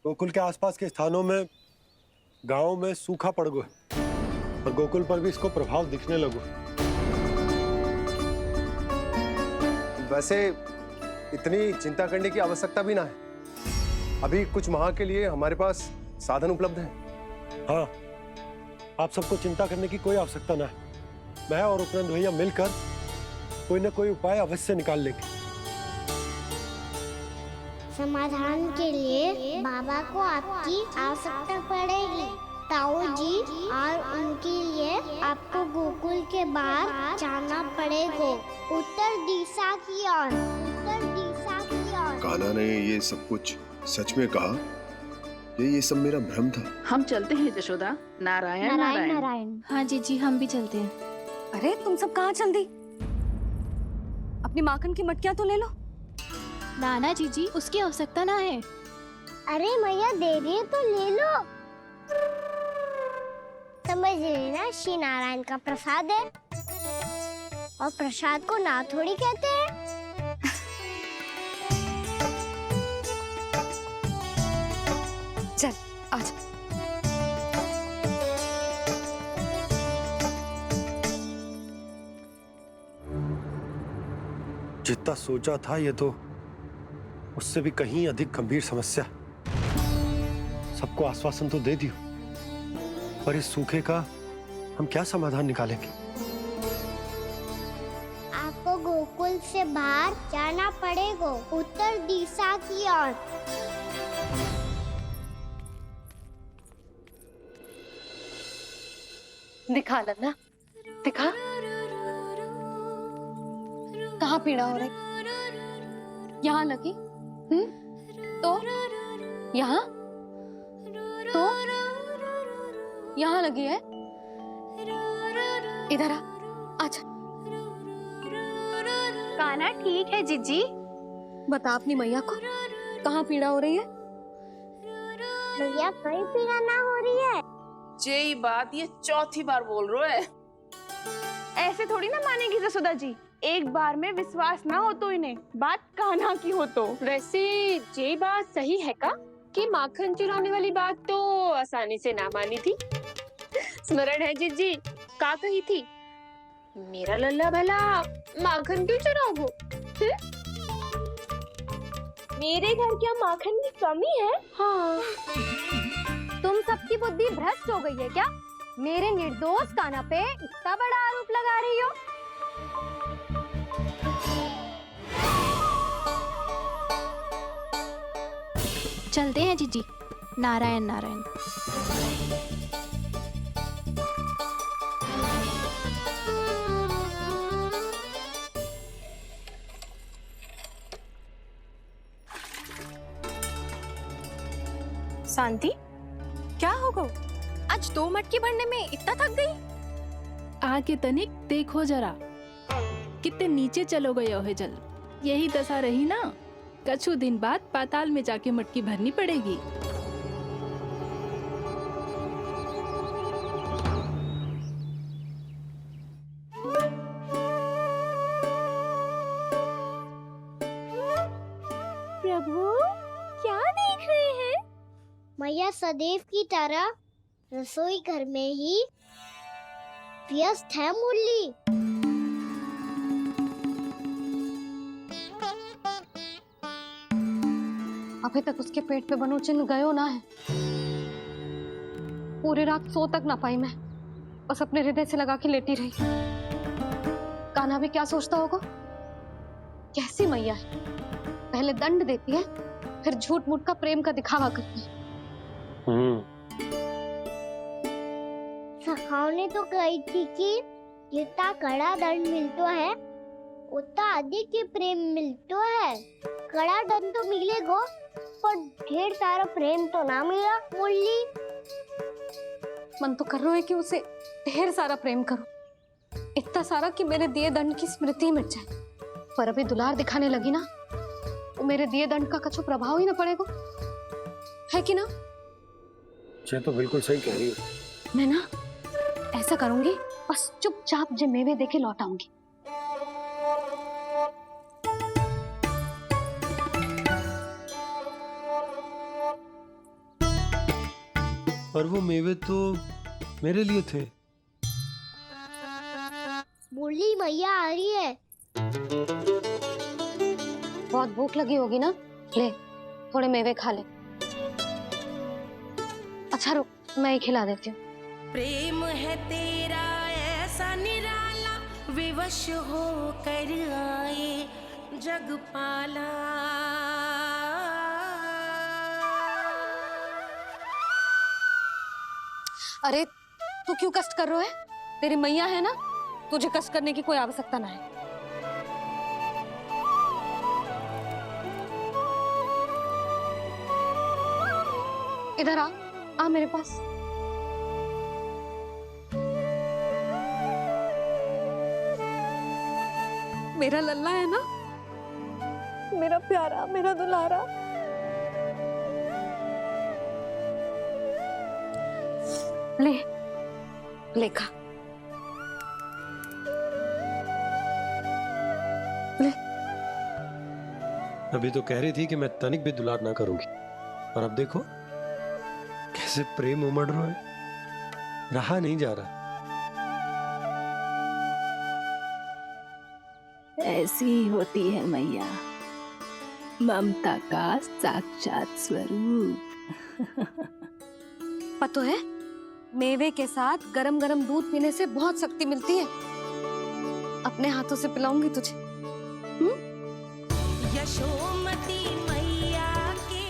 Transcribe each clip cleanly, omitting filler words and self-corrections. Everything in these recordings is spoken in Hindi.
गोकुल के आसपास के स्थानों में, गांव में सूखा पड़ गया और गोकुल पर भी इसको प्रभाव दिखने लगो। वैसे इतनी चिंता करने की आवश्यकता भी ना है। अभी कुछ माह के लिए हमारे पास साधन उपलब्ध हैं। हाँ, आप सबको चिंता करने की कोई आवश्यकता ना है। मैं और उपनंद भैया मिलकर कोई ना कोई उपाय अवश्य निकाल लेंगे। समाधान के लिए बाबा को आपकी आवश्यकता पड़ेगी। ताऊ जी और उनके लिए आपको गोकुल के बाहर जाना पड़ेगा, उत्तर दिशा की ओर, उत्तर दिशा की ओर। कान्हा ने ये सब कुछ सच में कहा? ये सब मेरा भ्रम था? हम चलते हैं जशोदा। नारायण नारायण नारायण। हाँ जी, हम भी चलते हैं। अरे तुम सब कहाँ चल दी? अपनी माखन की मटकियाँ तो ले लो। नाना जी, उसकी आवश्यकता ना है। अरे मैया दे रही है तो ले लो। समझ लेना, श्री नारायण का प्रसाद है और प्रसाद को ना थोड़ी कहते हैं। चल आजा। जितना सोचा था ये तो उससे भी कहीं अधिक गंभीर समस्या। सबको आश्वासन तो दे दियो, पर इस सूखे का हम क्या समाधान निकालेंगे? आपको गोकुल से बाहर जाना पड़ेगा, उत्तर दिशा की ओर। दिखा लन्ना, दिखा। कहाँ पीड़ा हो रही? यहाँ लगी? तो यहाँ? तो यहाँ लगी है? इधर आ, आजा। कान्हा ठीक है जीजी। बता अपनी मैया को कहाँ पीड़ा हो रही है? भैया कहीं पीड़ा ना हो रही है। यही बात ये चौथी बार बोल रहे है। ऐसे थोड़ी ना मानेगी जसोदा जी। एक बार में विश्वास ना हो तो इन्हें, बात कान्हा की हो तो। वैसे ये बात सही है का कि माखन चुराने वाली बात तो आसानी से ना मानी थी। स्मरण है जीजी का कही थी, मेरा लल्ला भला माखन क्यों चुराओगे? मेरे घर क्या माखन की कमी है? हाँ। तुम सबकी बुद्धि भ्रष्ट हो गई है क्या? मेरे निर्दोष कान्हा पे इतना बड़ा आरोप लगा रही हो? चलते हैं जीजी। नारायण नारायण। शांति, क्या हो गो? आज 2 मटकी भरने में इतना थक गई? आके तनिक देखो जरा, कितने नीचे चलो गए हो जल। यही दशा रही ना, कछु दिन बाद पाताल में जाके मटकी भरनी पड़ेगी। प्रभु क्या देख रहे हैं? मैया सदैव की तरह रसोई घर में ही व्यस्त है मुरली। अभी तक उसके पेट पे बनो चिन्ह गयो ना है। पूरी रात सो तक ना पाई मैं, बस अपने हृदय से लगा के लेटी रही। कान्हा भी क्या सोचता होगा? कैसी मैया है, पहले दंड देती है फिर झूठ मूठ का प्रेम का दिखावा करती है। सखाओ ने तो कही थी कि जितना कड़ा दंड मिलता है उतना अधिक ही प्रेम मिलता है। कड़ा दंड तो मिलेगा पर ढेर सारा प्रेम तो ना मिला मुरली। मन तो कर रहा है कि उसे ढेर सारा प्रेम करो, इतना सारा कि मेरे दिए दंड की स्मृति मिट जाए। पर अभी दुलार दिखाने लगी ना, तो मेरे दिए दंड का कछु प्रभाव ही ना पड़ेगा, है कि ना? ये तो बिल्कुल सही कह रही हो। मैं ना ऐसा करूंगी, बस चुपचाप जे मेवे देके लौट आऊंगी। और वो मेवे तो मेरे लिए थे। बोली मैया आ रही है। बहुत भूख लगी होगी ना, ले थोड़े मेवे खा ले। अच्छा रुक, मैं ही खिला देती हूँ। प्रेम है तेरा ऐसा निराला, विवश हो कर आए जग पाला। अरे तू क्यों कष्ट कर रहा है? तेरी मैया है ना, तुझे कष्ट करने की कोई आवश्यकता ना है। इधर आ मेरे पास। मेरा लल्ला है ना, मेरा प्यारा, मेरा दुलारा। ले ले खा, ले। अभी तो कह रही थी कि मैं तनिक भी दुलार ना करूंगी, और अब देखो कैसे प्रेम उमड़ रहा है, रहा नहीं जा रहा। ऐसी ही होती है मैया, ममता का साक्षात स्वरूप। पता है, मेवे के साथ गरम गरम दूध पीने से बहुत शक्ति मिलती है। अपने हाथों से पिलाऊंगी तुझे। यशोमती मैया के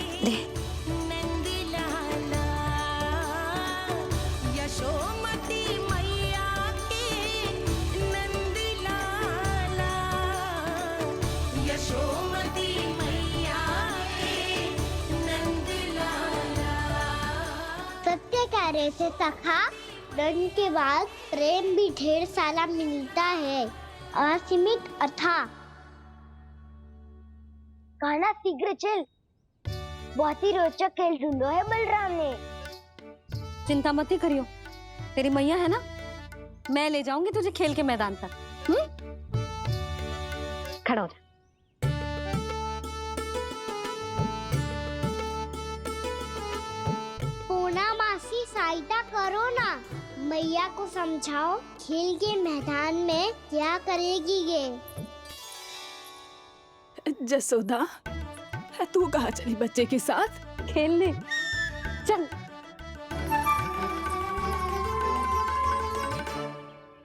नंद लाला, यशोमती मैया के नंद लाला, यशोमती मैया के नंद लाला। सत्य कह रहे थे सखा, दंड के बाद प्रेम भी ढेर सारा मिलता है, असीमित अथाह। कहना शीघ्र चल, बहुत ही रोचक खेल ढूंढो है बलराम ने। चिंता मत ही करियो, तेरी मैया है ना, मैं ले जाऊंगी तुझे खेल के मैदान पर। खड़ा हो जा। पूना मासी सहायता करो ना, मैया को समझाओ खेल के मैदान में क्या करेगी ये। जसोदा, तू कहाँ चली बच्चे के साथ? खेलने चल।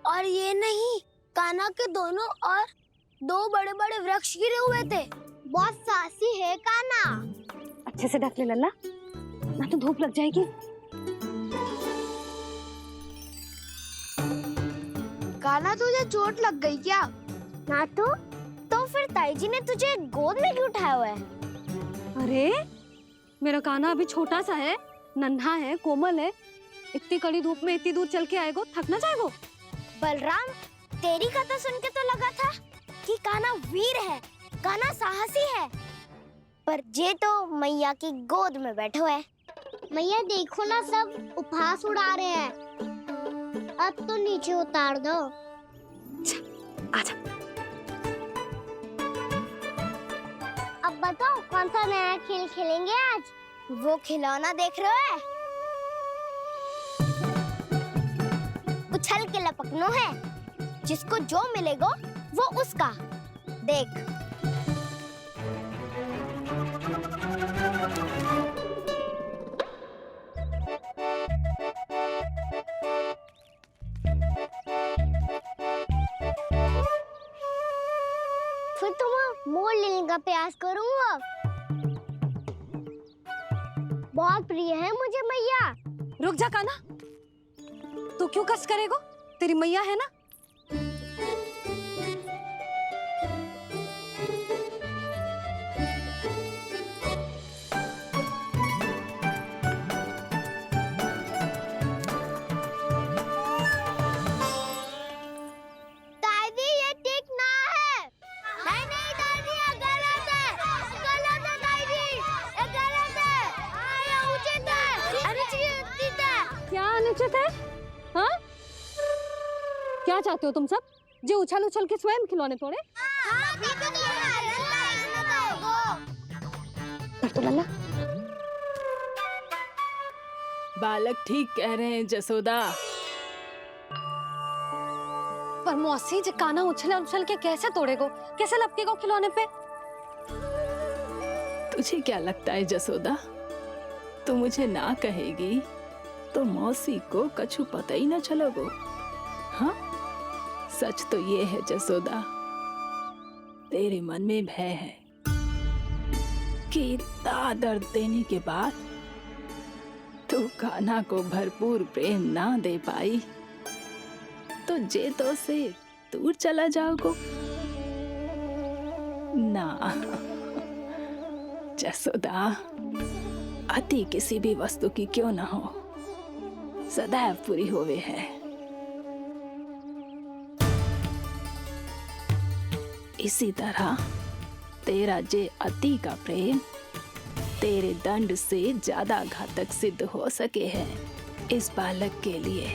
और ये नहीं, कान्हा के दोनों और दो बड़े बड़े वृक्ष गिरे हुए थे। बहुत साहसी है कान्हा। अच्छे से ढक ले लल्ला, ना तो धूप लग जाएगी। कान्हा तुझे चोट लग गई क्या? ना तो फिर ताई जी ने तुझे गोद में क्यों उठाया हुआ है? अरे मेरा कान्हा अभी छोटा सा है, नन्हा है, कोमल है। इतनी कड़ी धूप में इतनी दूर चल के आएगो, थक ना जाएगो। बलराम, तेरी कथा सुन के तो लगा था कि कान्हा वीर है, कान्हा साहसी है, पर जे तो मैया की गोद में बैठे हुए। मैया देखो ना, सब उपहास उड़ा रहे हैं। अब तो नीचे उतार दो। आजा। अब बताओ कौन सा नया खेल खेलेंगे आज? वो खिलौना देख रहे हो? उछल के लपकनो है, जिसको जो मिलेगा वो उसका। देख। फिर तुम मोड़ लेने का प्रयास करूंगा। बहुत प्रिय है मुझे मैया। रुक जा कान्हा, तू क्यों कष्ट करेगो? तेरी मैया है ना। दादी ये ठीक ना है। नहीं नहीं दादी, ये गलत है। गलत है दादी, ये गलत है। ये उचित है, अनुचित है। क्या अनुचित है? हाँ? क्या चाहते हो तुम सब? जो उछल उछल के स्वयं खिलौने तोड़े? कर तो लल्ला। बालक ठीक कह रहे हैं जसोदा। पर मौसी जी काना उछल उछल के कैसे तोड़ेगो, कैसे लपकेगो खिलौने पे? तुझे क्या लगता है जसोदा, तू मुझे ना कहेगी तो मौसी को कछु पता ही ना चलोगो। हाँ, सच तो ये है जसोदा, तेरे मन में भय है कि इतना दर्द देने के बाद तू कान्हा को भरपूर प्रेम ना दे पाई तो जेतो से दूर चला जाओगो ना। जसोदा, अति किसी भी वस्तु की क्यों ना हो, सदैव पूरी होवे है। इसी तरह तेरा जे अति का प्रेम तेरे दंड से ज्यादा घातक सिद्ध हो सके है इस बालक के लिए।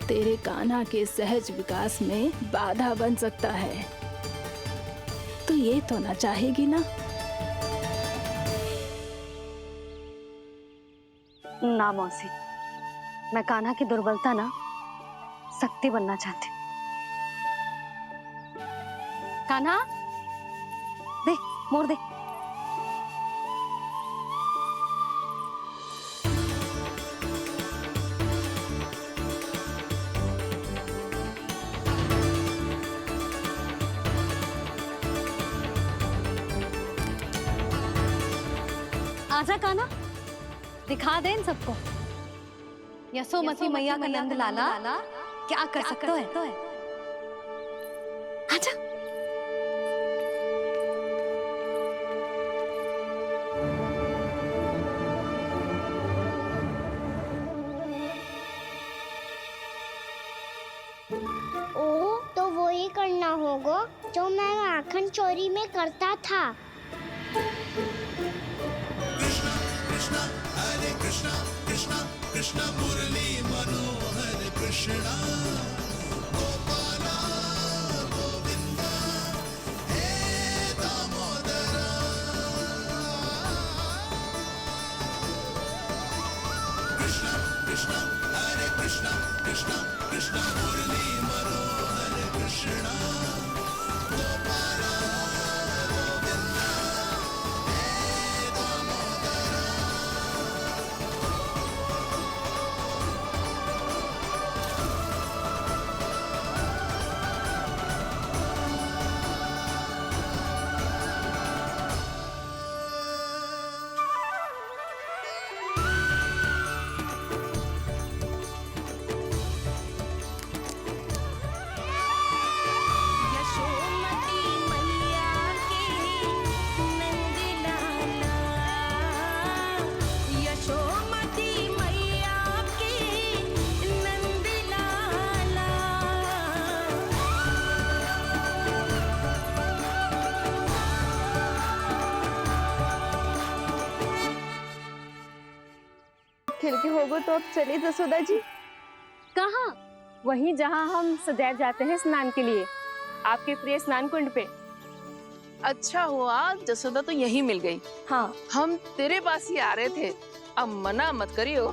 तेरे कान्हा के सहज विकास में बाधा बन सकता है। तो ये तो ना चाहेगी ना? ना मौसी, मैं कान्हा की दुर्बलता ना शक्ति बनना चाहती हूँ। कान्हा, दे मोड़ दे। आजा कान्हा, दिखा दे इन सबको यशोमती मैया का नंद लाला क्या कर सकता है। आजा। ओ, तो वो ही करना होगा जो मैं माखन चोरी में करता था। यशोमती मैया के नंद लाला, यशोमती मैया के नंद लाला। खेल के होगो तो अब चले जसोदा जी। कहाँ? वहीं जहाँ हम सदैव जाते हैं स्नान के लिए, आपके प्रिय स्नान कुंड पे। अच्छा हुआ जसोदा तो यही मिल गई। हाँ, हम तेरे पास ही आ रहे थे, अब मना मत करियो।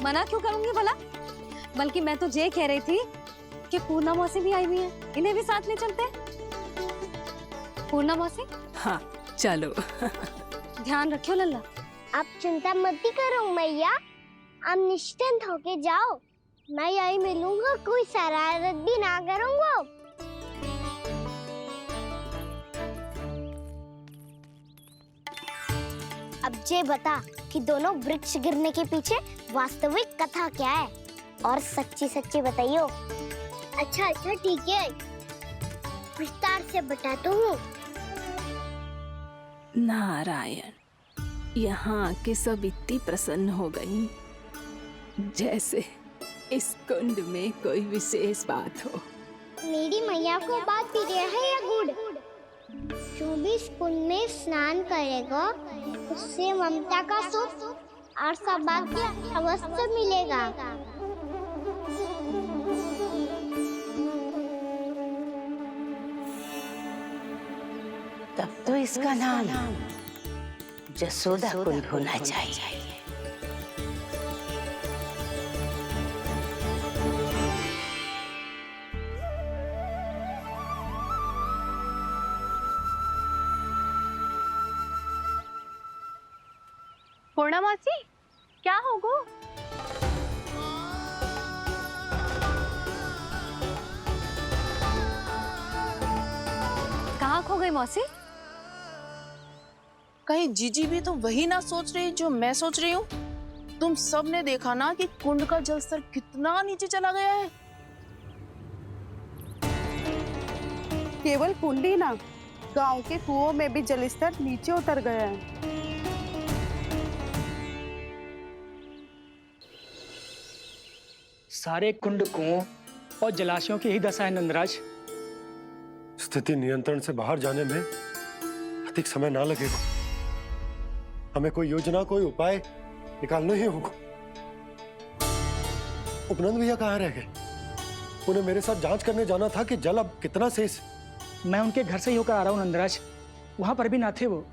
मना क्यों करूंगी भला? बल्कि मैं तो ये कह रही थी कि पूर्णा मौसी भी आई हुई है, इन्हें भी साथ ले चलते हैं। पूर्णा मौसी, हाँ चलो। ध्यान रखियो लल्ला। आप चिंता मत करो मैया, आप निश्चिंत होके जाओ, मैं यही मिलूंगा, कोई शरारत भी ना करूंगा। अब ये बता कि दोनों वृक्ष गिरने के पीछे वास्तविक कथा क्या है, और सच्ची सच्ची बताइयो। अच्छा अच्छा ठीक है, विस्तार से बताता हूँ। नारायण, यहाँ के सब इतनी प्रसन्न हो गई जैसे इस कुंड में कोई विशेष बात हो। मेरी मैया को बात प्रिय है या गुड़? जो भी इस कुंड में स्नान करेगा उससे ममता का सुख और सौभाग्य अवश्य मिलेगा। तब तो इसका नाम जसोदा कुंड होना चाहिए। पूर्णा मासी, क्या होगो? कहाँ खो गई मौसी? कहीं जीजी भी तो वही ना सोच रही जो मैं सोच रही हूँ। तुम सब ने देखा ना कि कुंड का जलस्तर कितना नीचे चला गया है। केवल कुंड ही ना, गांव के कुओं में भी जलस्तर नीचे उतर गया है। सारे कुंड कुओं और जलाशयों की ही दशा है नंदराज। स्थिति नियंत्रण से बाहर जाने में अधिक समय ना लगेगा। हमें कोई योजना, कोई उपाय निकालना ही होगा। उपनंद भैया कहाँ रह गए? उन्हें मेरे साथ जांच करने जाना था कि जल अब कितना शेष। मैं उनके घर से ही होकर आ रहा हूँ नंदराज, वहां पर भी ना थे वो।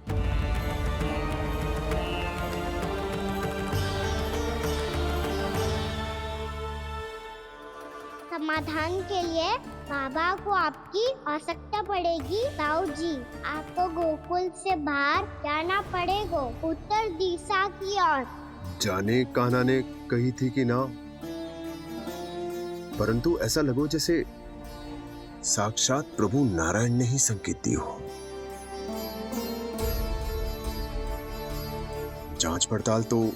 समाधान के लिए बाबा को आपकी आवश्यकता पड़ेगी। ताऊ जी, आपको गोकुल से बाहर जाना पड़ेगा, उत्तर दिशा की ओर। जाने कान्हा ने कही थी कि ना, परंतु ऐसा लगो जैसे साक्षात प्रभु नारायण ने ही संकेत दी हो। जांच पड़ताल तो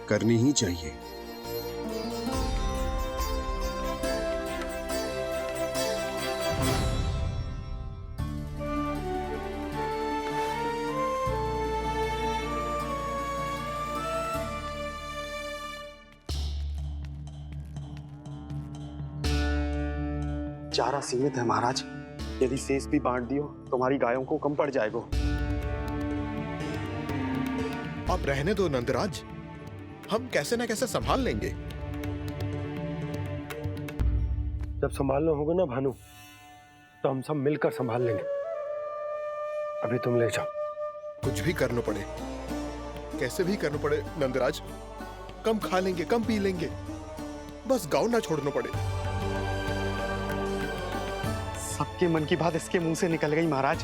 करनी ही चाहिए। चारा सीमित है महाराज, यदि शेष भी बांट दियो तो हमारी गायों को कम पड़ जाएगा। आप रहने दो नंदराज, हम कैसे न कैसे संभाल लेंगे। जब संभालना होगा ना भानु, तो हम सब मिलकर संभाल लेंगे। अभी तुम ले जाओ। कुछ भी करना पड़े, कैसे भी करना पड़े नंदराज, कम खा लेंगे, कम पी लेंगे, बस गाँव ना छोड़ना पड़े। सबके मन की बात इसके मुंह से निकल गई महाराज।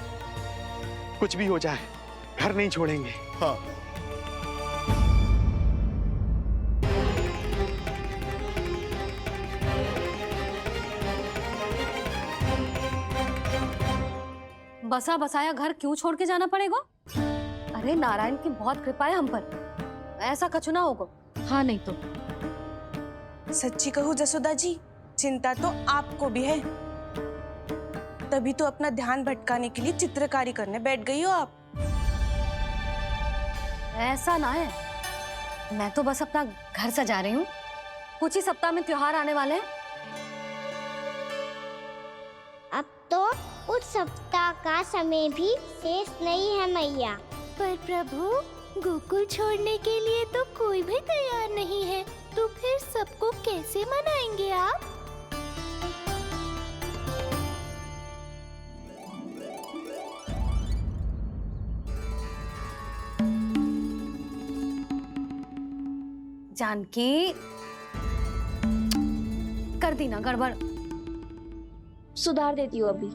कुछ भी हो जाए, घर नहीं छोड़ेंगे। हाँ, बसा बसाया घर क्यों छोड़ के जाना पड़ेगा? अरे नारायण की बहुत कृपा है हम पर, ऐसा कछु ना होगा। हाँ नहीं तो सच्ची कहूँ जसोदा जी, चिंता तो आपको भी है, तभी तो अपना ध्यान भटकाने के लिए चित्रकारी करने बैठ गई हो आप। ऐसा ना है, मैं तो बस अपना घर सजा रही हूँ। कुछ ही सप्ताह में त्योहार आने वाले हैं। अब तो उस सप्ताह का समय भी शेष नहीं है मैया। पर प्रभु, गोकुल छोड़ने के लिए तो कोई भी तैयार नहीं है, तो फिर सबको कैसे मनाएंगे आप? जानकी, कर दी ना गड़बड़। सुधार देती हूँ अभी।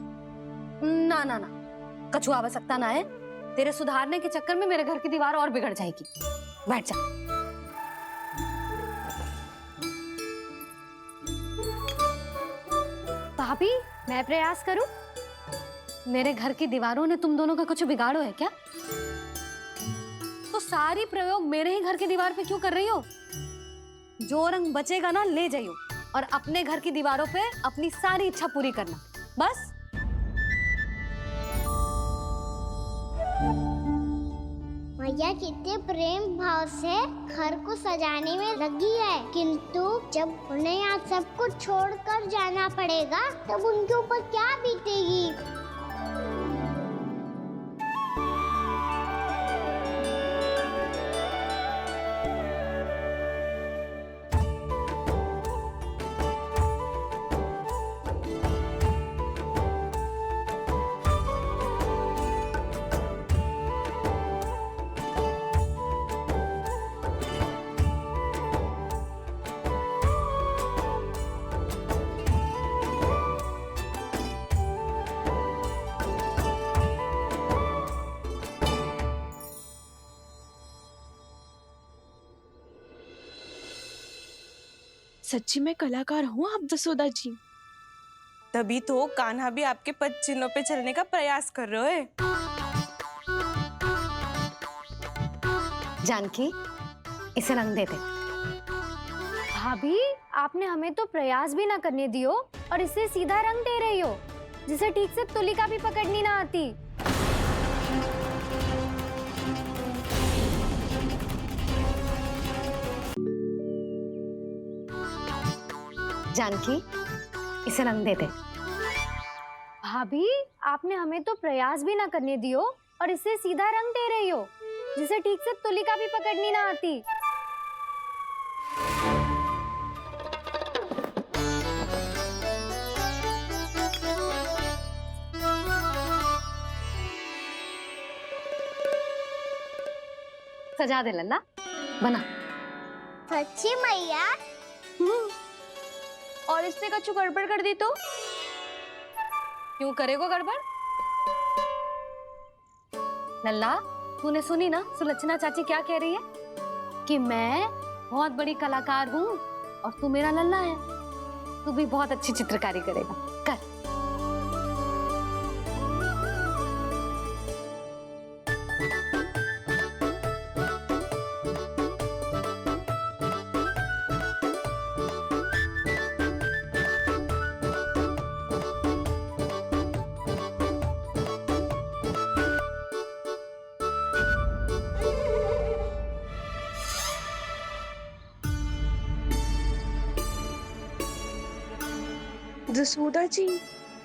ना ना ना, कछु आवश्यकता ना है। तेरे सुधारने के चक्कर में मेरे घर की दीवार और बिगड़ जाएगी। बैठ जा। भाभी, मैं प्रयास करूं? मेरे घर की दीवारों ने तुम दोनों का कुछ बिगाड़ो है क्या? तो सारी प्रयोग मेरे ही घर की दीवार पे क्यों कर रही हो? जो रंग बचेगा ना ले जाइयो, और अपने घर की दीवारों पे अपनी सारी इच्छा पूरी करना, बस। मैया कितने प्रेम भाव से घर को सजाने में लगी है, किंतु जब उन्हें यहाँ सब कुछ छोड़कर जाना पड़ेगा तब उनके ऊपर क्या बीतेगी? सच्ची में कलाकार हूँ आप जसोदा जी। तभी तो कान्हा भी आपके पद चिन्हों पे चलने का प्रयास कर रहे है। जानकी, इसे रंग दे दे। भाभी, आपने हमें तो प्रयास भी ना करने दियो और इसे सीधा रंग दे रही हो, जिसे ठीक से तुलिका भी पकड़नी ना आती। जानकी, इसे रंग दे दे। भाभी, आपने हमें तो प्रयास भी ना करने दियो और इसे सीधा रंग दे रही हो, जिसे ठीक से तुलिका भी पकड़नी ना आती। सजा दे लल्ला, बना। सच्ची मैया? और इसने कछु गड़बड़ कर दी तो? क्यों करेगो गड़बड़? लल्ला, तूने सुनी ना सुलक्षणा चाची क्या कह रही है? कि मैं बहुत बड़ी कलाकार हूँ और तू मेरा लल्ला है। तू भी बहुत अच्छी चित्रकारी करेगा, कर। जसोदा जी,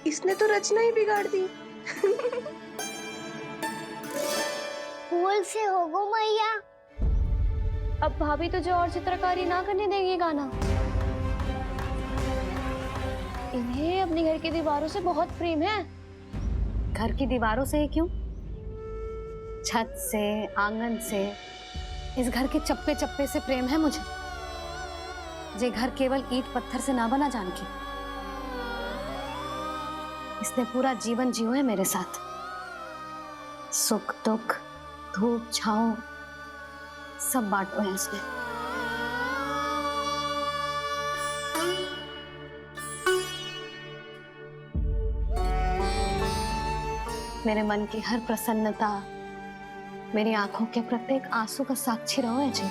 इसने तो रचना ही बिगाड़ दी। फूल से होगो मैया। अब भाभी तुझे और चित्रकारी ना करने देंगी गाना। इन्हें अपने घर की दीवारों से बहुत प्रेम है। घर की दीवारों से ही क्यों? छत से, आंगन से, इस घर के चप्पे चप्पे से प्रेम है मुझे। ये घर केवल ईंट पत्थर से ना बना जानकी। इसने पूरा जीवन जियो है मेरे साथ। सुख दुख, धूप छांव सब बांटो है इसने। मेरे मन की हर प्रसन्नता, मेरी आंखों के प्रत्येक आंसू का साक्षी रहो है जी।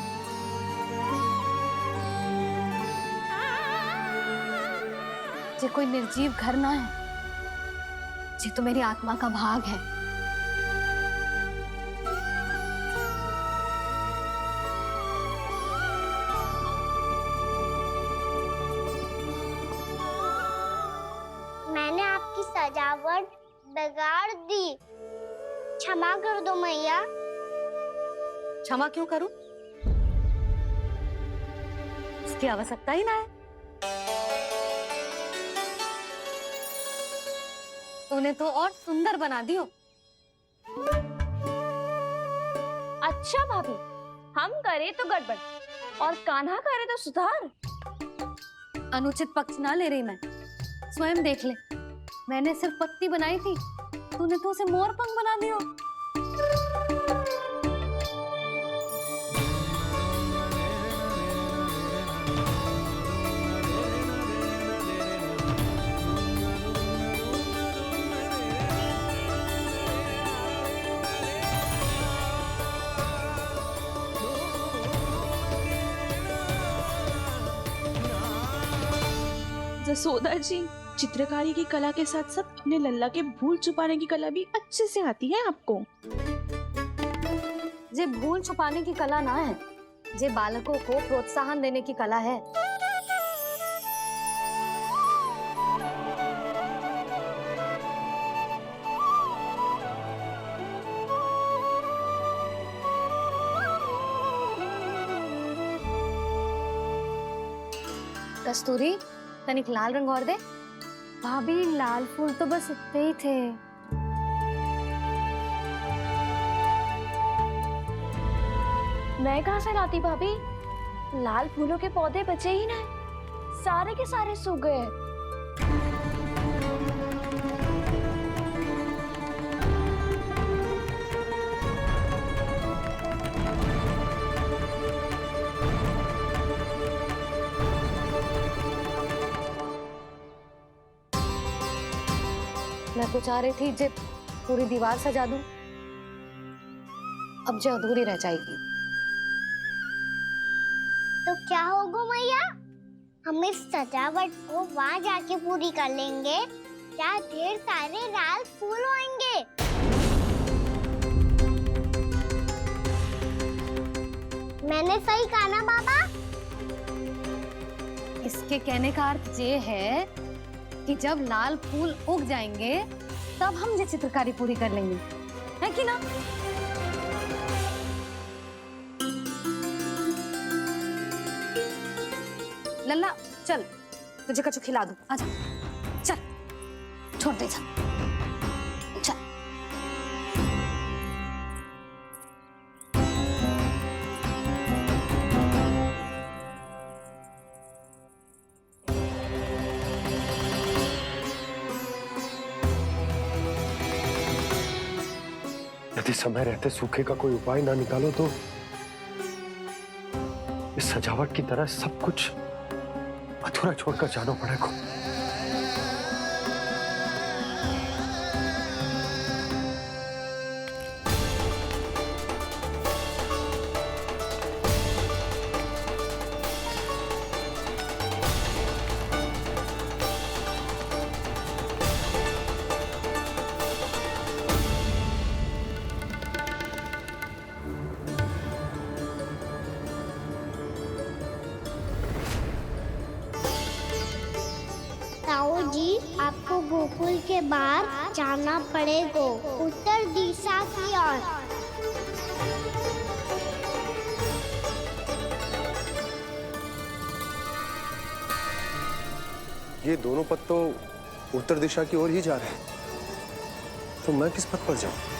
ये कोई निर्जीव घर ना है, ये तो मेरी आत्मा का भाग है। मैंने आपकी सजावट बिगाड़ दी, क्षमा कर दो मैया। क्षमा क्यों करूं? इसकी आवश्यकता ही ना है। तूने तो और सुंदर बना दियो। अच्छा भाभी, हम करे तो गड़बड़ और कान्हा करे तो सुधार। अनुचित पक्ष ना ले रही मैं, स्वयं देख ले। मैंने सिर्फ पत्ती बनाई थी, तूने तो उसे मोर पंख बना दियो। जसोदा जी, चित्रकारी की कला के साथ साथ अपने लल्ला के भूल छुपाने की कला भी अच्छे से आती है आपको। ये भूल छुपाने की कला ना है, ये बालकों को प्रोत्साहन देने की कला है। कस्तूरी, तनिक लाल रंग और दे। भाभी, लाल फूल तो बस इतने ही थे। मैं कहाँ से लाती भाभी? लाल फूलों के पौधे बचे ही ना, सारे के सारे सूख गए। तो चाह रही थी जे पूरी दीवार सजा दूं, अब जो अधूरी रह जाएगी। तो क्या होगा मैया, हम इस सजावट को वहाँ जाके पूरी कर लेंगे, क्या ढेर सारे लाल फूल होंगे। मैंने सही कहा ना बाबा? इसके कहने का अर्थ ये है कि जब लाल फूल उग जाएंगे तब हम ये चित्रकारी पूरी कर लेंगे, है कि ना? लल्ला चल, तुझे कछु खिला दूं, आजा, चल, छोड़ दे, चल, चल। यदि समय रहते सूखे का कोई उपाय ना निकालो तो इस सजावट की तरह सब कुछ अधूरा छोड़कर जाना पड़ेगा। ताऊ जी, आपको गोकुल के बाहर जाना पड़ेगा, उत्तर दिशा की ओर। ये दोनों पथ तो उत्तर दिशा की ओर ही जा रहे हैं, तो मैं किस पथ पर जाऊं?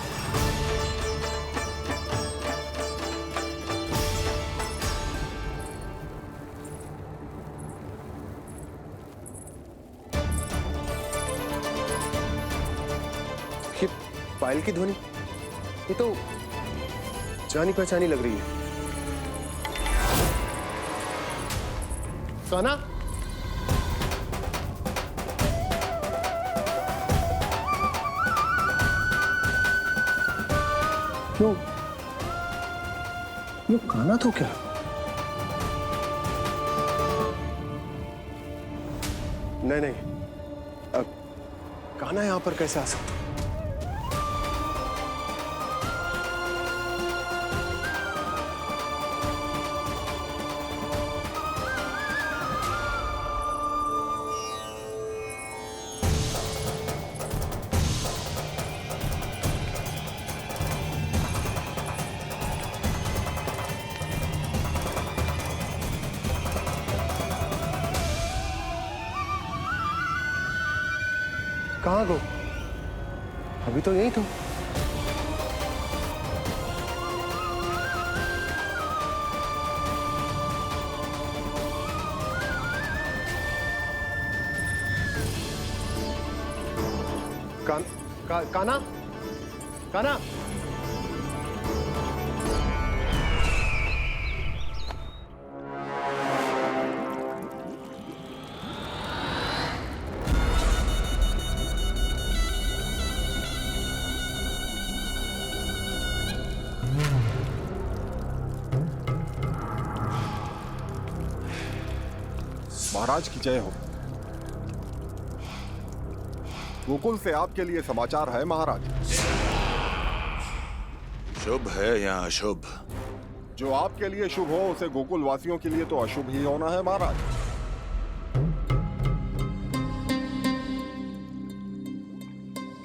ये पायल की ध्वनि, ये तो जानी पहचानी लग रही है। कान्हा, क्यों? ये कान्हा तो क्या? नहीं नहीं, कान्हा यहां पर कैसे आ सकता? कहाँ गो? अभी तो यही तो। कान्हा, कान्हा, महाराज की जय हो। गोकुल से आपके लिए समाचार है महाराज। शुभ है या अशुभ? जो आपके लिए शुभ हो उसे गोकुल वासियों के लिए तो अशुभ ही होना है महाराज।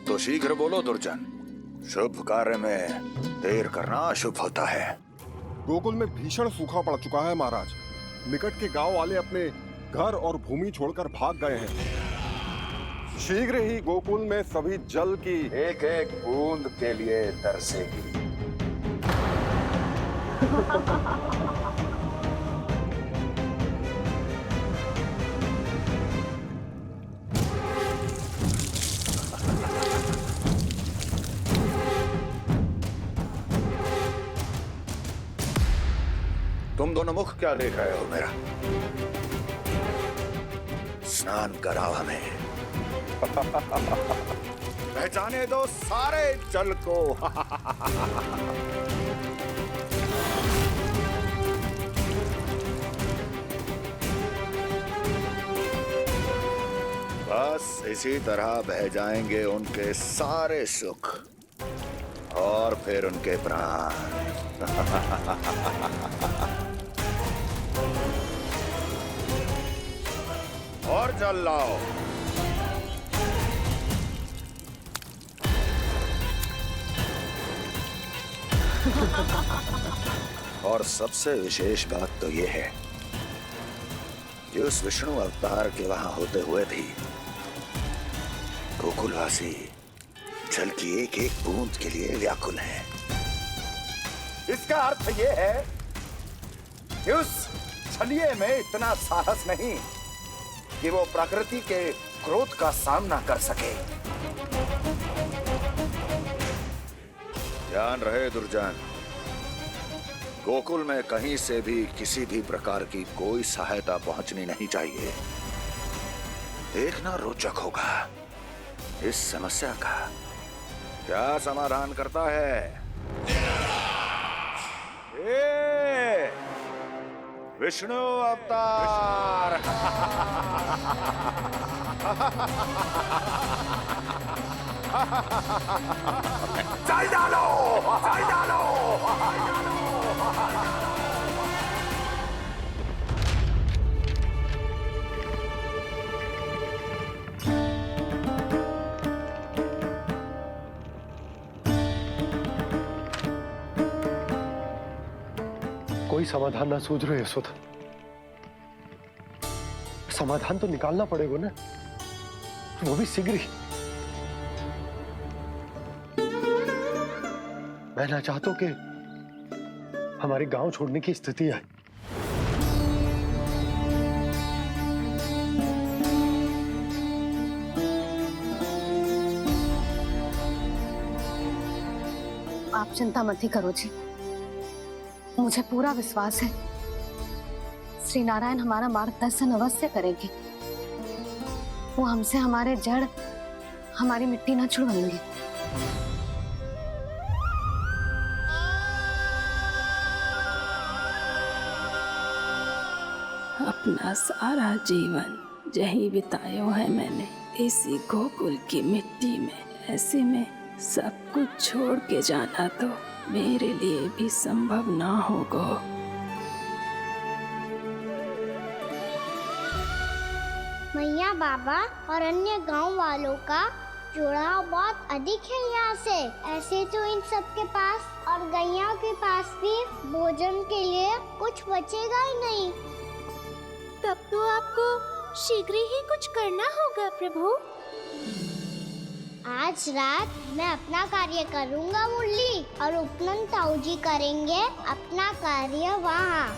तो शीघ्र बोलो दुर्जन, शुभ कार्य में देर करना अशुभ होता है। गोकुल में भीषण सूखा पड़ चुका है महाराज। निकट के गांव वाले अपने घर और भूमि छोड़कर भाग गए हैं। शीघ्र ही गोकुल में सभी जल की एक एक बूंद के लिए तरसेगी। तुम दोनों मुख क्या देख रहे हो मेरा? स्नान कराओ हमें। पहचाने दो सारे जल को। बस इसी तरह बह जाएंगे उनके सारे सुख और फिर उनके प्राण। और जल लाओ। और सबसे विशेष बात तो ये है कि उस विष्णु अवतार के वहां होते हुए भी गोकुलवासी जल की एक एक बूंद के लिए व्याकुल हैं। इसका अर्थ ये है कि उस छलिए में इतना साहस नहीं कि वो प्रकृति के क्रोध का सामना कर सके। ध्यान रहे दुर्जन, गोकुल में कहीं से भी किसी भी प्रकार की कोई सहायता पहुंचनी नहीं चाहिए। देखना रोचक होगा इस समस्या का क्या समाधान करता है। ए, विष्णु अवतार। जल डालो, जल डालो। कोई समाधान ना सूझ रहे यशोदा। समाधान तो निकालना पड़ेगा ना, वो भी शीघ्र ही। मैं ना चाहता कि हमारे गांव छोड़ने की स्थिति आए। आप चिंता मत ही करो जी, मुझे पूरा विश्वास है श्री नारायण हमारा मार्गदर्शन अवश्य करेंगे। वो हमसे हमारे जड़, हमारी मिट्टी ना छुड़वाएंगे। अपना सारा जीवन यही बिताया है मैंने, इसी गोकुल की मिट्टी में। ऐसे में सब कुछ छोड़ के जाना तो मेरे लिए भी संभव ना होगा। मैया, बाबा और अन्य गांव वालों का जुड़ाव बहुत अधिक है यहाँ से। ऐसे तो इन सब के पास और गैया के पास भी भोजन के लिए कुछ बचेगा ही नहीं। तब तो आपको शीघ्र ही कुछ करना होगा प्रभु। आज रात मैं अपना कार्य करूँगा मुरली, और उपनंद ताऊ जी करेंगे अपना कार्य वहाँ।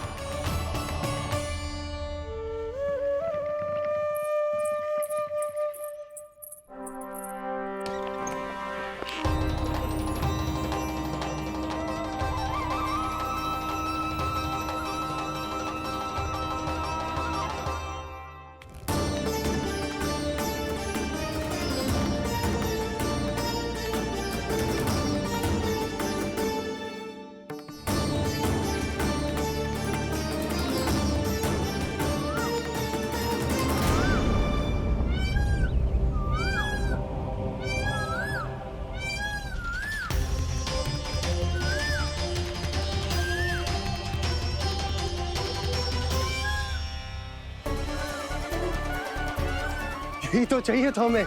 यही तो चाहिए था हमें।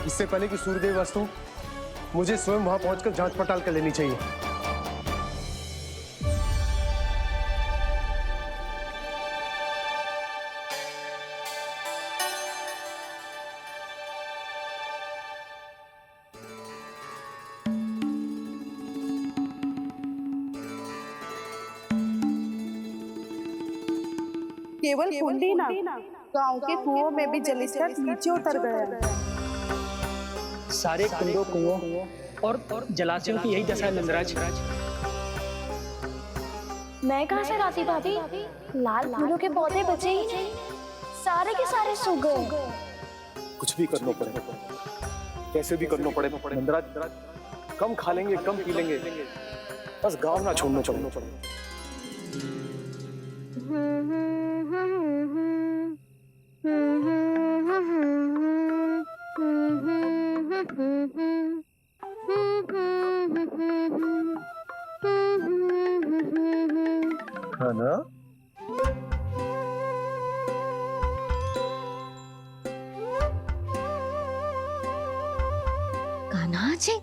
इससे पहले कि सूर्यदेव वस्तु, मुझे स्वयं वहां पहुंचकर जांच पड़ताल कर लेनी चाहिए। केवल कुंडी ना, गांव के कुओं में भी जलस्तर नीचे उतर गया। सारे कुंडों, कुओं और जलाशयों की यही दशा है नंदराज। मैं कहाँ से लाती भाभी? लाल फूलों के पौधे बचे ही नहीं। सारे के सारे सो गए। कुछ भी करना पड़ेगा, कैसे भी करना पड़ेगा नंदराज। कम खा लेंगे, कम पी लेंगे, बस गांव ना छोड़ना पड़ेगा। है ना? कान्हा जी,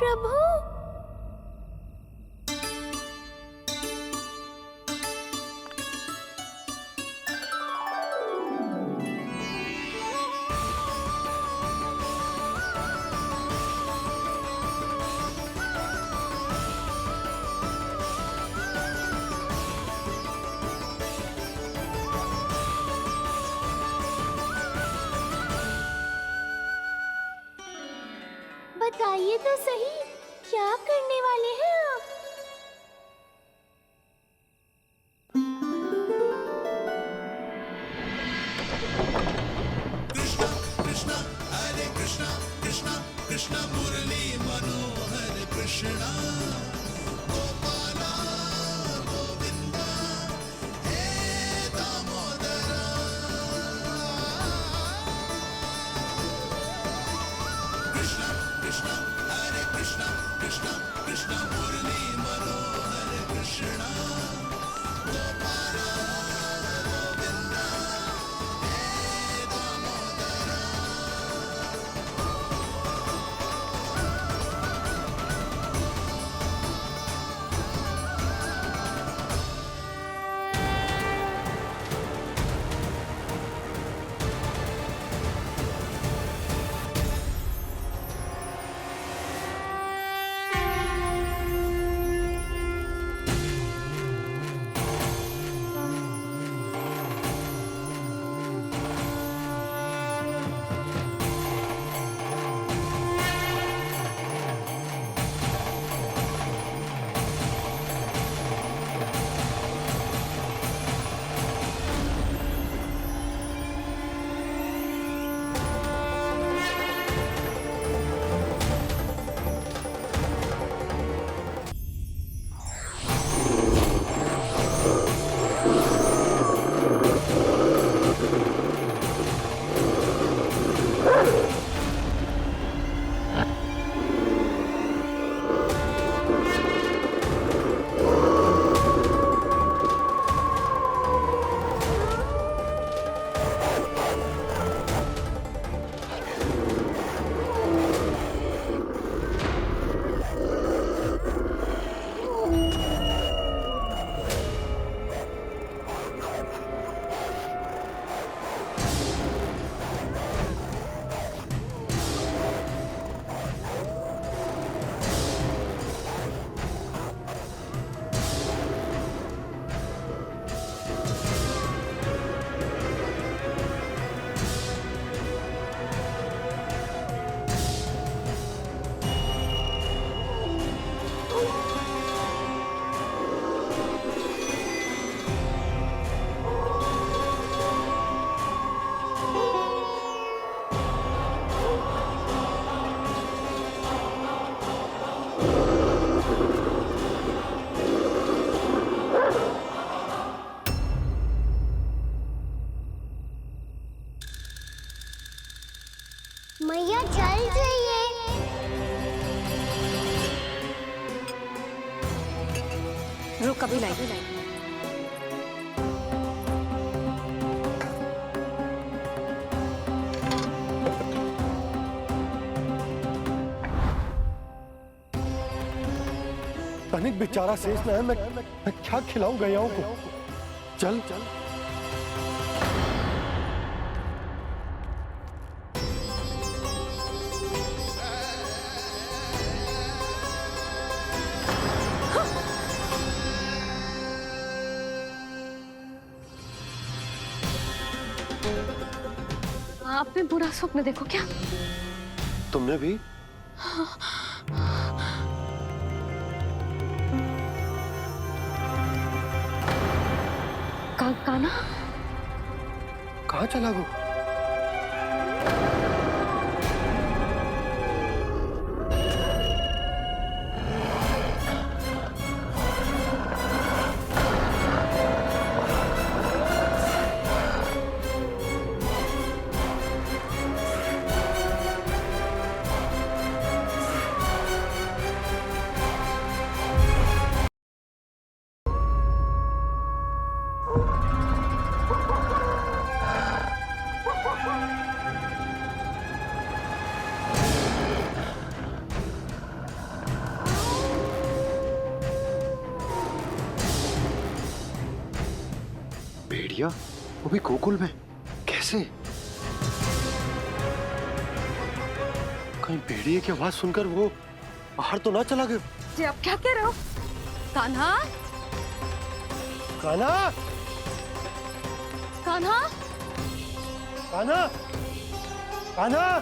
प्रभु, बताइए तो सही, क्या करने वाले हैं आप? मैया चल जाइए। रुक, कभी लाई। तनिक बेचारा शेष न है, मैं क्या खिलाऊं गयाओं को। चल चल आपने बुरा स्वप्न देखो क्या? तुमने भी? काना कहाँ चला वो? भेड़िया वो भी गोकुल में कैसे? कहीं भेड़िए की आवाज सुनकर वो बाहर तो ना चला गया? जी आप क्या कह रहे हो? कान्हा, कान्हा, कान्हा, कान्हा, कान्हा।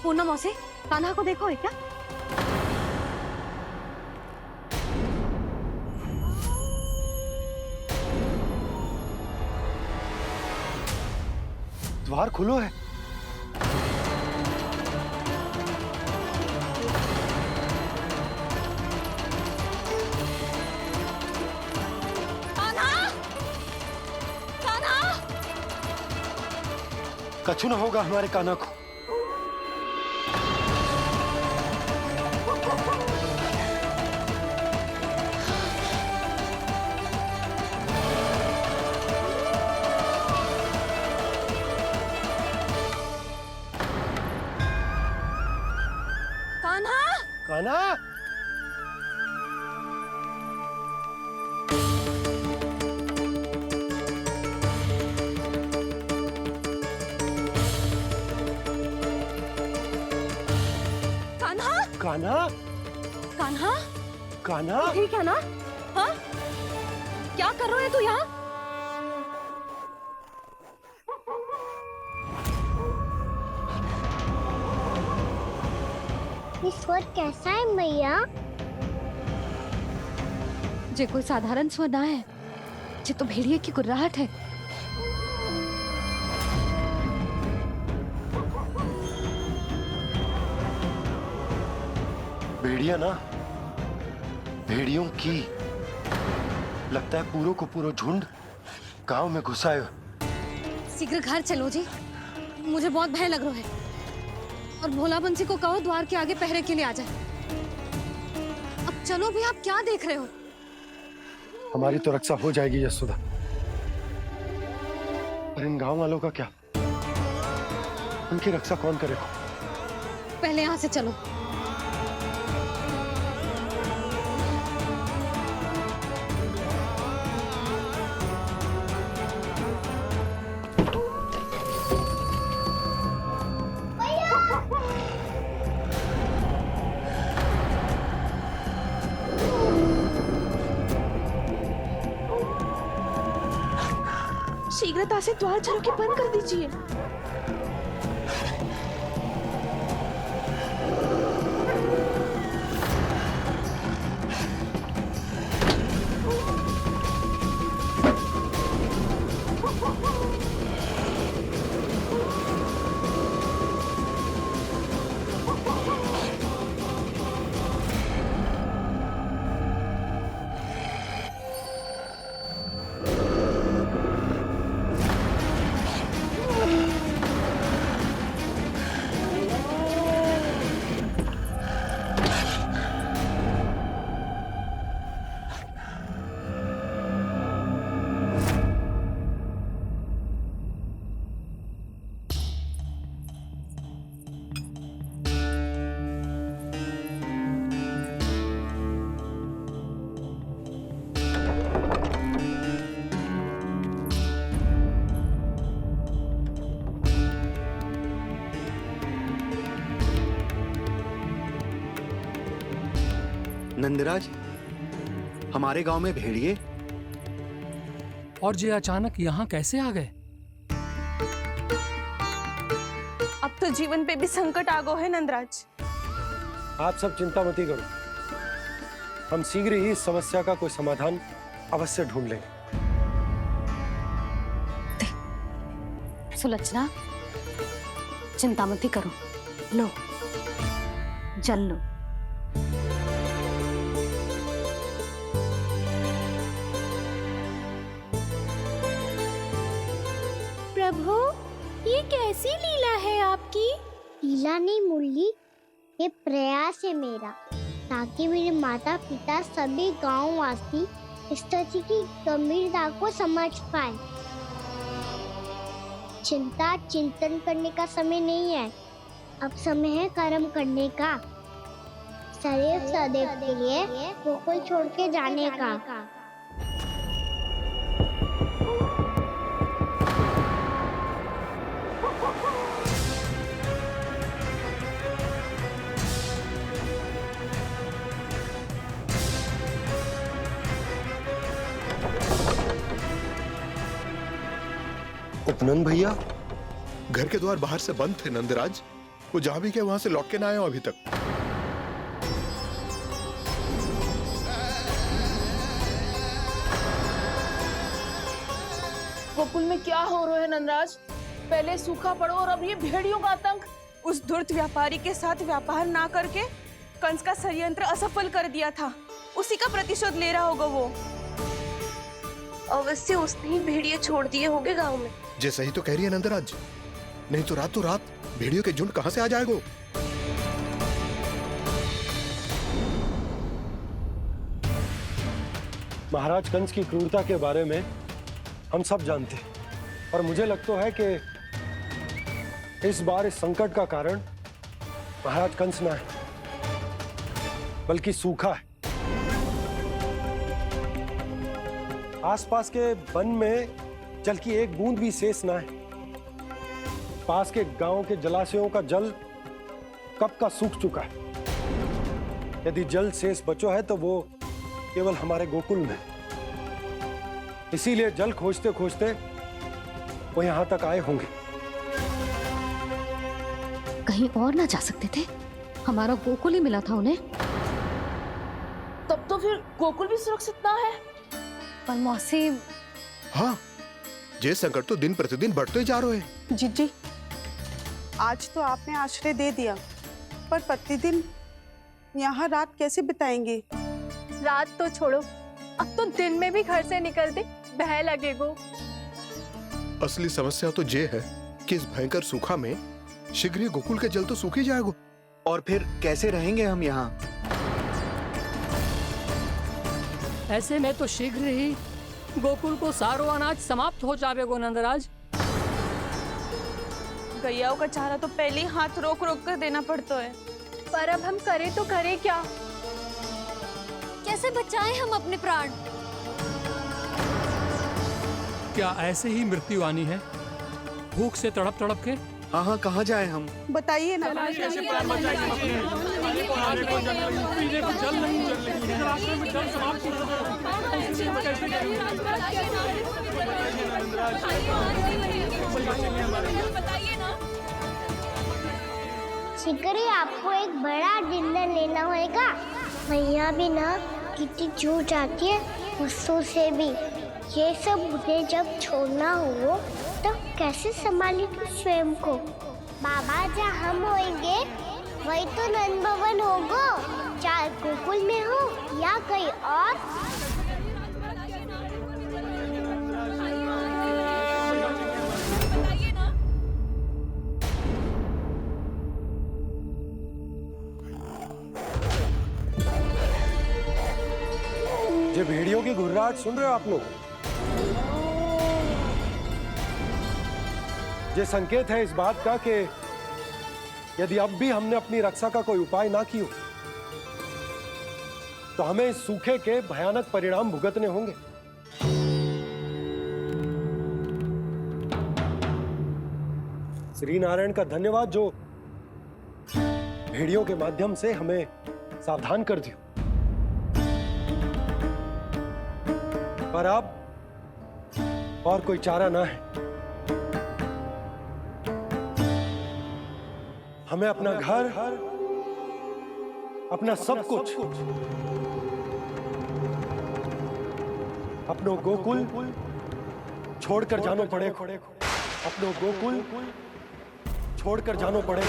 पूनम मौसी, कान्हा को देखो है क्या? द्वार खुलो है। कान्हा, कान्हा। कछु ना होगा हमारे कान्हा को। कान्हा, कान्हा, कान्हा, कान्हा, कान्हा। ठीक है ना? हाँ? क्या कर रहे हो तू यहाँ? ये स्वर कैसा है मैया? जे कोई साधारण स्वर ना है, जे तो भेड़िए की गुर्राहट है। भेड़िया ना, भेड़ियों की लगता है पूरो को पूरो झुंड गांव में घुसा है। शीघ्र घर चलो जी, मुझे बहुत भय लग रहा है। और भोला बंसी को कहो द्वार के आगे पहरे के लिए आ जाए। अब चलो भी, आप क्या देख रहे हो? हमारी तो रक्षा हो जाएगी यशोदा, पर इन गांव वालों का क्या? उनकी रक्षा कौन करेगा? पहले यहाँ से चलो। शीघ्रता से द्वार चारों के बंद कर दीजिए। नंदराज, हमारे गांव में भेड़िए? और ये अचानक यहाँ कैसे आ गए? अब तो जीवन पे भी संकट आ गो है नंदराज। आप सब चिंता मत करो, हम शीघ्र ही इस समस्या का कोई समाधान अवश्य ढूंढ लेंगे। सुलक्षणा, चिंता मत करो, लो जल लो। प्रभु, ये कैसी लीला है आपकी? लीला नहीं मुरली, ये प्रयास है मेरा, ताकि मेरे माता पिता सभी गांव वासी इस स्थिति की गंभीरता को समझ पाए। चिंता चिंतन करने का समय नहीं है, अब समय है कर्म करने का, सदैव सदैव के लिए गोकुल छोड़ के जाने का। उपनंद भैया, घर के द्वार बाहर से बंद थे नंदराज। वो जहां भी गए वहां से लौट के ना आए हो अभी तक। गोकुल में क्या हो रहा है नंदराज? पहले सूखा पड़ो और अब ये भेड़ियों का आतंक। उस धूर्त व्यापारी के साथ व्यापार ना करके कंस का षड्यंत्र असफल कर दिया था, उसी का प्रतिशोध ले रहा होगा वो। अवश्य उसने ही भेड़िए छोड़ दिए होंगे गांव में। जे सही तो कह रही है नंदराज, नहीं तो रात भेड़ियों के झुंड कहां से आ जाएगा? महाराज कंस की क्रूरता के बारे में हम सब जानते हैं, और मुझे लगता है कि इस बार इस संकट का कारण महाराज कंस ना है, बल्कि सूखा है। आसपास के वन में जल की एक बूंद भी शेष ना है। पास के गांव के जलाशयों का जल कब का सूख चुका है। यदि जल शेष बचो है तो वो केवल हमारे गोकुल में। इसीलिए जल खोजते खोजते वो यहां तक आए होंगे। कहीं और ना जा सकते थे? हमारा गोकुल ही मिला था उन्हें। तब तो फिर गोकुल भी सुरक्षित ना है। पर मौसी, हाँ, ये संकट तो दिन प्रतिदिन बढ़ते जा रहे हैं। जीजी, आज तो आपने आश्रय दे दिया, पर प्रतिदिन यहाँ रात कैसे बिताएंगे? रात तो छोड़ो, अब तो दिन में भी घर से निकलते भय लगेगो। असली समस्या तो ये है कि इस भयंकर सूखा में शीघ्र ही गोकुल के जल तो सूख ही जाएगा। और फिर कैसे रहेंगे हम यहाँ? ऐसे में तो शीघ्र ही गोकुल को सारो अनाज समाप्त हो जाएगा नंदराज। गैयाओं का चारा तो पहले ही हाथ रोक रोक कर देना पड़ता है। पर अब हम करें तो करें क्या? कैसे बचाएं हम अपने प्राण? क्या ऐसे ही मृत्यु आनी है, भूख से तड़प तड़प के? हाँ, कहाँ जाए हम? बताइए ना। कैसे प्राण बचाएंगे अपने? खाने को जल नहीं, पीने को जल नहीं, रास्ते में जल समाप्त हो गया। शीघ्र ही आपको एक बड़ा निर्णय लेना होगा। मैया भी ना कितनी जूझ आती है गुस्सों से भी। ये सब मुझे जब छोड़ना हो तो कैसे संभालेंगे स्वयं को? बाबा जहाँ हम होंगे वही तो नंद भवन होगा, चाहे गोकुल में हो या कहीं और। ये भेड़ियों की घुर्राहट सुन रहे हो आप लोग? ये संकेत है इस बात का कि यदि अब भी हमने अपनी रक्षा का कोई उपाय ना किया तो हमें इस सूखे के भयानक परिणाम भुगतने होंगे। श्री नारायण का धन्यवाद जो भेड़ियों के माध्यम से हमें सावधान कर दिया। पर अब और कोई चारा ना है। हमें अपना घर, अपना सब कुछ, अपनो गोकुल छोड़कर जानो पड़ेगा। अपनो गोकुल छोड़कर जानो पड़ेगा।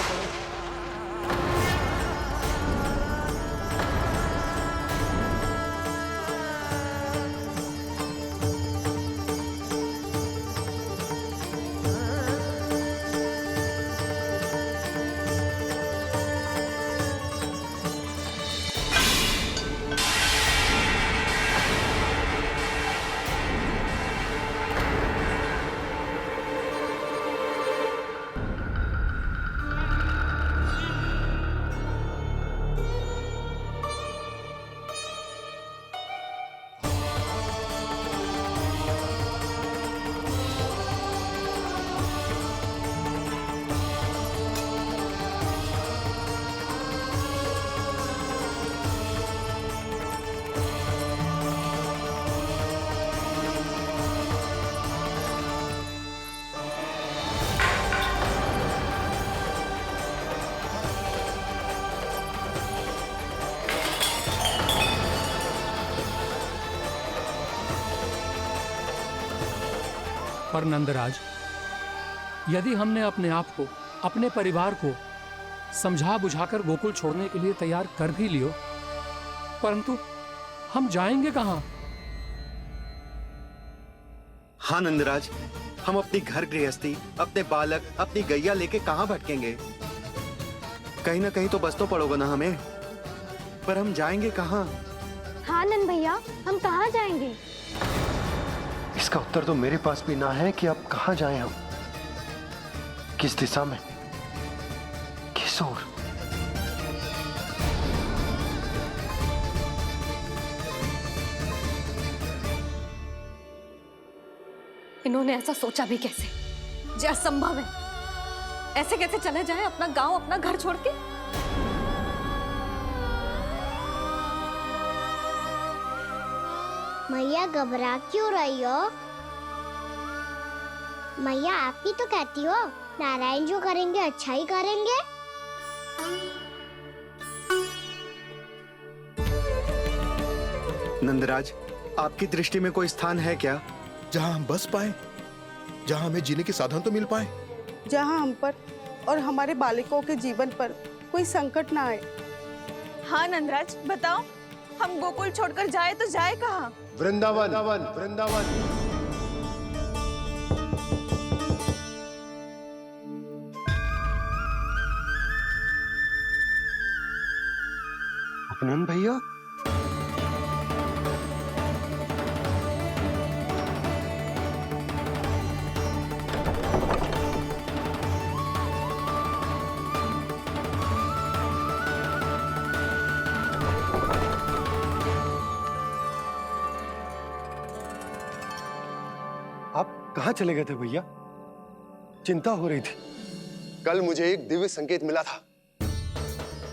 पर नंदराज, यदि हमने अपने आप को, अपने परिवार को समझा बुझाकर गोकुल छोड़ने के लिए तैयार कर भी लियो, परंतु हम जाएंगे कहां? हाँ नंदराज, हम अपनी घर गृहस्थी, अपने बालक, अपनी गैया लेके कहां भटकेंगे? कहीं ना कहीं तो बस तो पड़ोगे ना हमें, पर हम जाएंगे कहां? हाँ नंद भैया, हम कहाँ जाएंगे? इसका उत्तर तो मेरे पास भी ना है कि अब कहां जाएं हम, किस दिशा में, किस ओर। इन्होंने ऐसा सोचा भी कैसे? जो असंभव है। ऐसे कैसे चले जाएं अपना गांव, अपना घर छोड़ के? मैया घबरा क्यों रही हो? मैया आप ही तो कहती हो नारायण जो करेंगे अच्छा ही करेंगे। नंदराज, आपकी दृष्टि में कोई स्थान है क्या जहां हम बस पाए, जहां हमें जीने के साधन तो मिल पाए, जहाँ हम पर और हमारे बालकों के जीवन पर कोई संकट ना आए? हाँ नंदराज, बताओ, हम गोकुल छोड़कर जाए तो जाए कहाँ? वृंदावन, वृंदावन। अपनन भैया, आप कहां चले गए थे भैया? चिंता हो रही थी। कल मुझे एक दिव्य संकेत मिला था।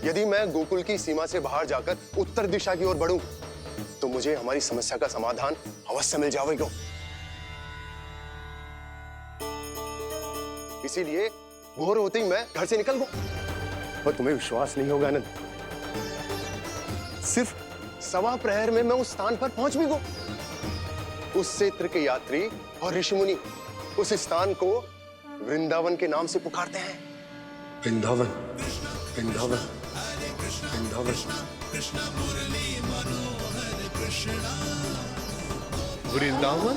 यदि मैं गोकुल की सीमा से बाहर जाकर उत्तर दिशा की ओर बढ़ूं, तो मुझे हमारी समस्या का समाधान अवश्य मिल जाएगा। इसीलिए भोर होते ही मैं घर से निकल गया। और तुम्हें विश्वास नहीं होगा आनंद, सिर्फ 1.25 प्रहर में मैं उस स्थान पर पहुंच भी गया। उस क्षेत्र के यात्री और ऋषिमुनि उस स्थान को वृंदावन के नाम से पुकारते हैं। वृंदावन, वृंदावन, वृंदावन। वृंदावन?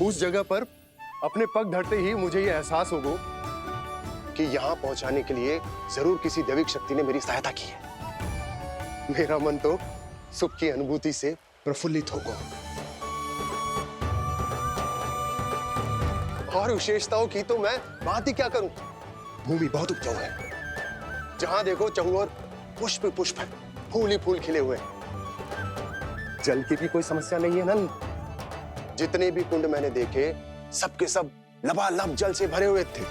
उस जगह पर अपने पग धरते ही मुझे यह एहसास होगा कि यहां पहुंचाने के लिए जरूर किसी दैविक शक्ति ने मेरी सहायता की है। मेरा मन तो सुख की अनुभूति से प्रफुल्लित होगा। और विशेषताओं की तो मैं बात ही क्या करूं। भूमि बहुत उपजाऊ है, जहां देखो चहुओर पुष्प पुष्प है, फूल ही फूल खिले हुए हैं। जल की भी कोई समस्या नहीं है नंद। जितने भी कुंड मैंने देखे, सबके सब लबालब जल से भरे हुए थे।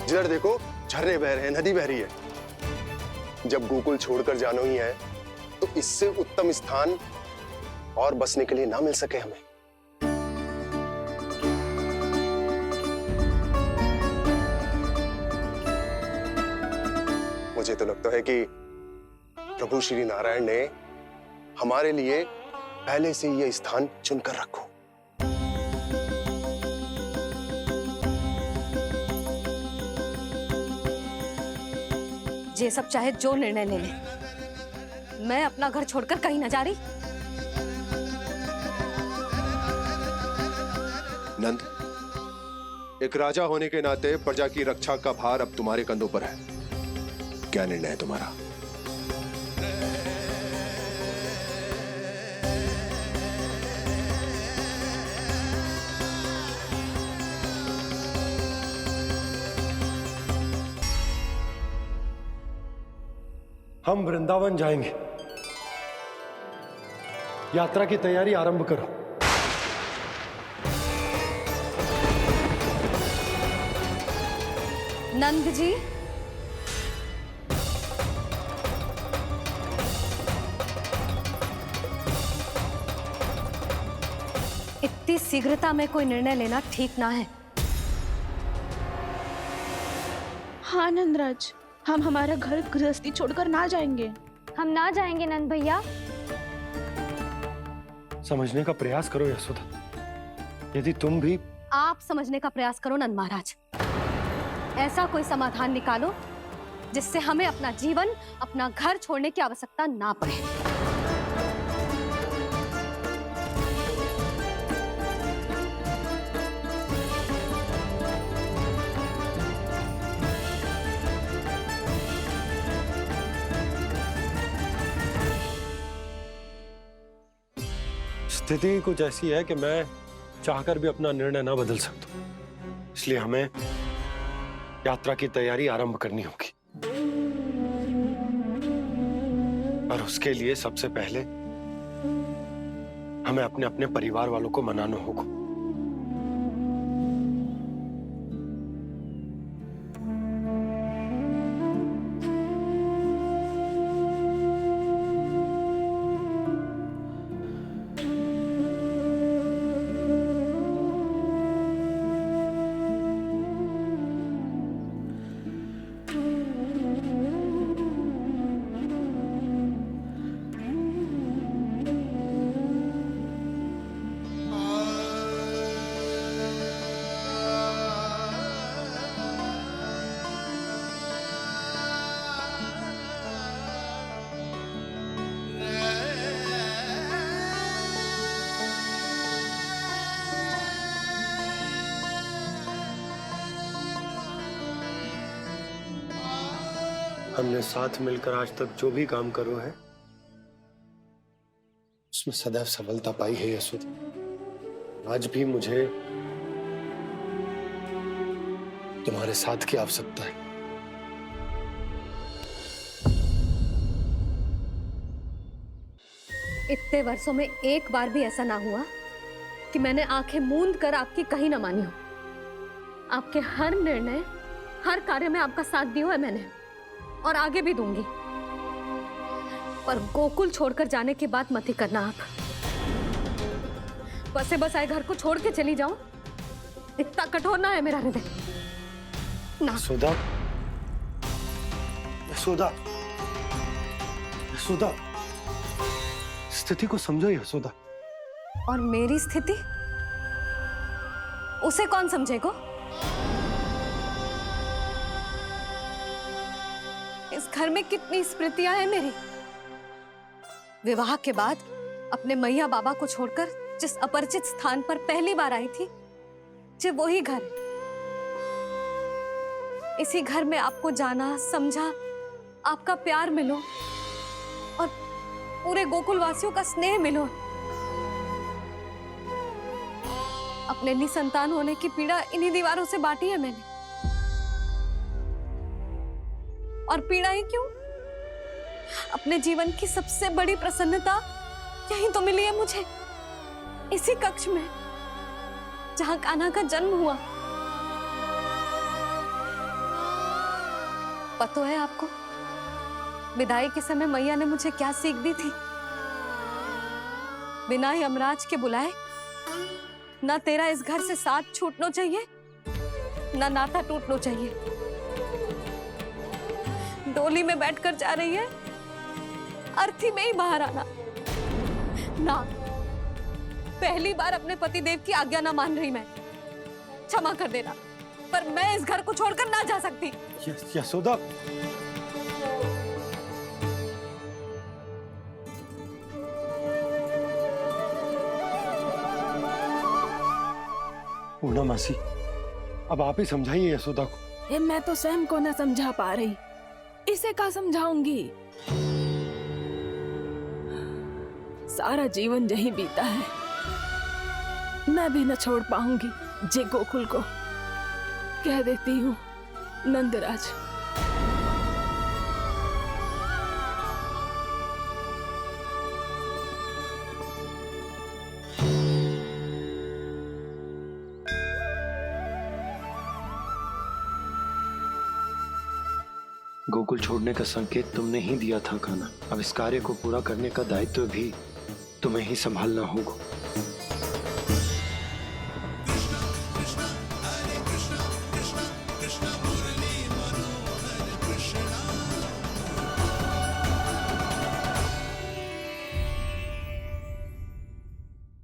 जिधर देखो झरने बह रहे हैं, नदी बह रही है। जब गोकुल छोड़कर जाना ही है तो इससे उत्तम स्थान और बसने के लिए ना मिल सके हमें। मुझे तो लगता है कि प्रभु श्री नारायण ने हमारे लिए पहले से यह स्थान चुनकर रखो। ये सब चाहे जो निर्णय ले ले, मैं अपना घर छोड़कर कहीं न जा रही। नंद, एक राजा होने के नाते प्रजा की रक्षा का भार अब तुम्हारे कंधों पर है। क्या निर्णय है तुम्हारा? हम वृंदावन जाएंगे। यात्रा की तैयारी आरंभ करो। नंद जी, इतनी शीघ्रता में कोई निर्णय लेना ठीक ना है। हाँ नंदराज, हम हमारा घर गृहस्थी छोड़कर ना जाएंगे। हम ना जाएंगे नंद भैया। समझने का प्रयास करो यशोदा। यदि तुम भी आप समझने का प्रयास करो नंद महाराज। ऐसा कोई समाधान निकालो जिससे हमें अपना जीवन, अपना घर छोड़ने की आवश्यकता ना पड़े। स्थिति कुछ ऐसी है कि मैं चाहकर भी अपना निर्णय ना बदल सकता, इसलिए हमें यात्रा की तैयारी आरंभ करनी होगी। और उसके लिए सबसे पहले हमें अपने अपने परिवार वालों को मनाना होगा। हमने साथ मिलकर आज तक जो भी काम करो है उसमें सदैव सफलता पाई है यशोदा। आज भी मुझे तुम्हारे साथ की आवश्यकता है। इतने वर्षों में एक बार भी ऐसा ना हुआ कि मैंने आंखें मूंद कर आपकी कहीं ना मानी हो। आपके हर निर्णय, हर कार्य में आपका साथ दिया है मैंने, और आगे भी दूंगी। पर गोकुल छोड़कर जाने की बात मत ही करना आप। बसे बसाए घर को छोड़ के चली जाऊं, इतना कठोर ना है मेरा हृदय ना। यशोदा, यशोदा, यशोदा, स्थिति को समझो यशोदा। और मेरी स्थिति उसे कौन समझेगा? इस घर में कितनी स्मृतियां हैं मेरी। विवाह के बाद अपने मैया बाबा को छोड़कर जिस अपरिचित स्थान पर पहली बार आई थी, जो वही घर। इसी घर में आपको जाना, समझा, आपका प्यार मिलो और पूरे गोकुल वासियों का स्नेह मिलो। अपने निसंतान होने की पीड़ा इन्हीं दीवारों से बांटी है मैंने। और पीड़ा ही क्यों? अपने जीवन की सबसे बड़ी प्रसन्नता यही तो मिली है मुझे, इसी कक्ष में जहां कान्हा का जन्म हुआ। पता है आपको विदाई के समय मैया ने मुझे क्या सीख दी थी? बिना ही यमराज के बुलाए ना तेरा इस घर से साथ छूटना चाहिए, ना नाता टूटना चाहिए। डोली में बैठकर जा रही है, अर्थी में ही बाहर आना ना। पहली बार अपने पतिदेव की आज्ञा ना मान रही मैं, क्षमा कर देना, पर मैं इस घर को छोड़कर ना जा सकती। यशोदा, पूर्णा मासी, अब आप ही समझाइए यशोदा को। मैं तो स्वयं को न समझा पा रही, इसे क्या समझाऊंगी? सारा जीवन यही बीता है, मैं भी न छोड़ पाऊंगी जे गोकुल को। कह देती हूँ नंदराज। गोकुल छोड़ने का संकेत तुमने ही दिया था कान्हा। अब इस कार्य को पूरा करने का दायित्व भी तुम्हें ही संभालना होगा।